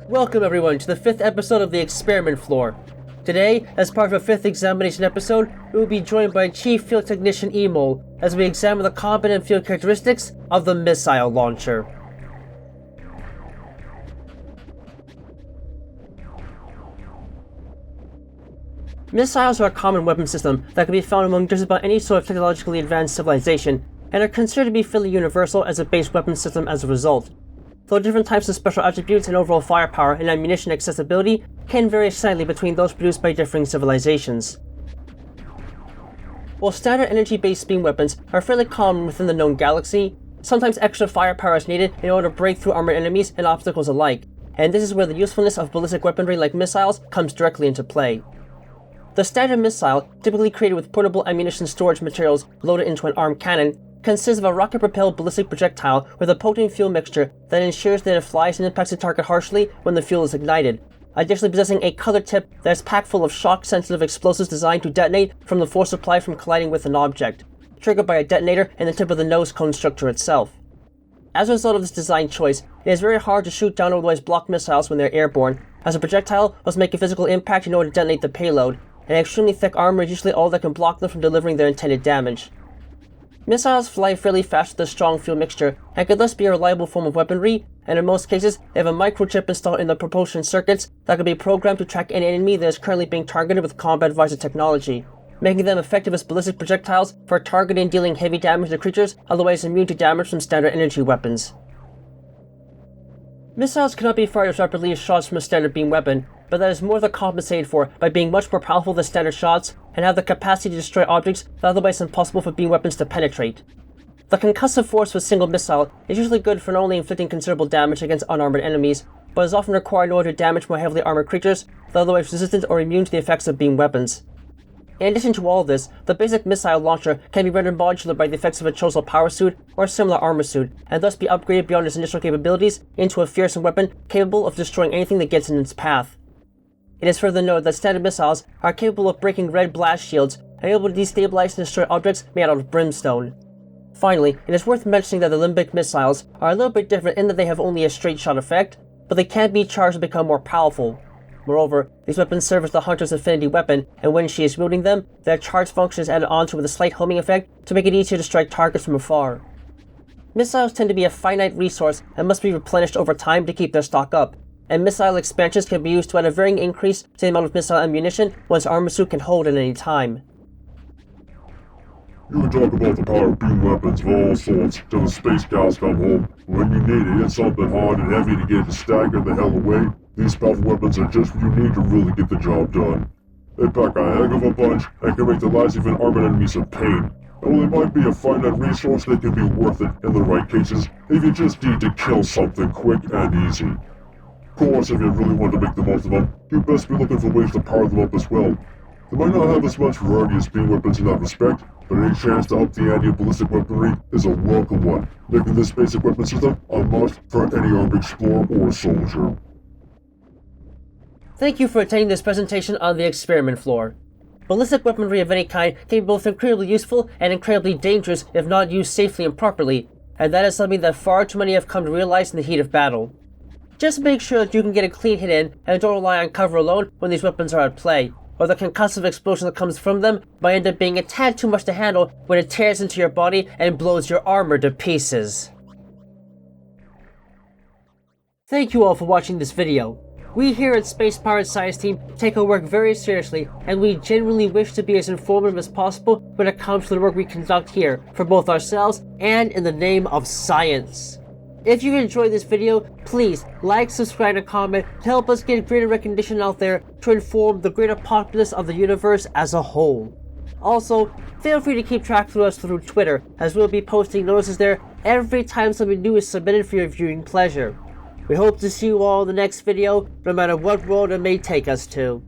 Welcome everyone to the 5th episode of the Experiment Floor. Today, as part of a 5th examination episode, we will be joined by Chief Field Technician Imole as we examine the combat and field characteristics of the missile launcher. Missiles are a common weapon system that can be found among just about any sort of technologically advanced civilization, and are considered to be fairly universal as a base weapon system as a result. Though different types of special attributes and overall firepower and ammunition accessibility can vary slightly between those produced by differing civilizations. While standard energy-based beam weapons are fairly common within the known galaxy, sometimes extra firepower is needed in order to break through armored enemies and obstacles alike, and this is where the usefulness of ballistic weaponry like missiles comes directly into play. The standard missile, typically created with portable ammunition storage materials loaded into an armed cannon, consists of a rocket-propelled ballistic projectile with a potent fuel mixture that ensures that it flies and impacts the target harshly when the fuel is ignited, additionally possessing a colored tip that is packed full of shock-sensitive explosives designed to detonate from the force applied from colliding with an object, triggered by a detonator in the tip of the nose cone structure itself. As a result of this design choice, it is very hard to shoot down or otherwise block missiles when they are airborne, as a projectile must make a physical impact in order to detonate the payload, and extremely thick armor is usually all that can block them from delivering their intended damage. Missiles fly fairly fast with a strong fuel mixture, and could thus be a reliable form of weaponry, and in most cases, they have a microchip installed in the propulsion circuits that can be programmed to track any enemy that is currently being targeted with combat visor technology, making them effective as ballistic projectiles for targeting and dealing heavy damage to creatures otherwise immune to damage from standard energy weapons. Missiles cannot be fired as rapidly as shots from a standard beam weapon, but that is more than compensated for by being much more powerful than standard shots and have the capacity to destroy objects that are otherwise impossible for beam weapons to penetrate. The concussive force of a single missile is usually good for not only inflicting considerable damage against unarmored enemies, but is often required in order to damage more heavily armored creatures that are otherwise resistant or immune to the effects of beam weapons. In addition to all of this, the basic missile launcher can be rendered modular by the effects of a chosen power suit or a similar armor suit, and thus be upgraded beyond its initial capabilities into a fearsome weapon capable of destroying anything that gets in its path. It is further noted that standard missiles are capable of breaking red blast shields and able to destabilize and destroy objects made out of brimstone. Finally, it is worth mentioning that the limbic missiles are a little bit different in that they have only a straight shot effect, but they can be charged to become more powerful. Moreover, these weapons serve as the hunter's affinity weapon, and when she is wielding them, their charge function is added onto with a slight homing effect to make it easier to strike targets from afar. Missiles tend to be a finite resource and must be replenished over time to keep their stock up, and missile expansions can be used to add a varying increase to the amount of missile ammunition one's armor suit can hold at any time. You can talk about the power of beam weapons of all sorts till the space cows come home. When you need to hit something hard and heavy to get it to stagger the hell away, these powerful weapons are just what you need to really get the job done. They pack a heck of a punch and can make the lives of even armored enemies a pain. Though they might be a finite resource, they can be worth it in the right cases if you just need to kill something quick and easy. Of course, if you really want to make the most of them, you best be looking for ways to power them up as well. They might not have as much variety as beam weapons in that respect, but any chance to up the ante of ballistic weaponry is a welcome one, making this basic weapon system a must for any armed explorer or soldier. Thank you for attending this presentation on the Experiment Floor. Ballistic weaponry of any kind can be both incredibly useful and incredibly dangerous if not used safely and properly, and that is something that far too many have come to realize in the heat of battle. Just make sure that you can get a clean hit in and don't rely on cover alone when these weapons are at play, or the concussive explosion that comes from them might end up being a tad too much to handle when it tears into your body and blows your armor to pieces. Thank you all for watching this video. We here at Space Pirate Science Team take our work very seriously, and we genuinely wish to be as informative as possible when it comes to the work we conduct here, for both ourselves and in the name of science. If you enjoyed this video, please like, subscribe, and comment to help us get greater recognition out there to inform the greater populace of the universe as a whole. Also, feel free to keep track of us through Twitter, as we'll be posting notices there every time something new is submitted for your viewing pleasure. We hope to see you all in the next video, no matter what world it may take us to.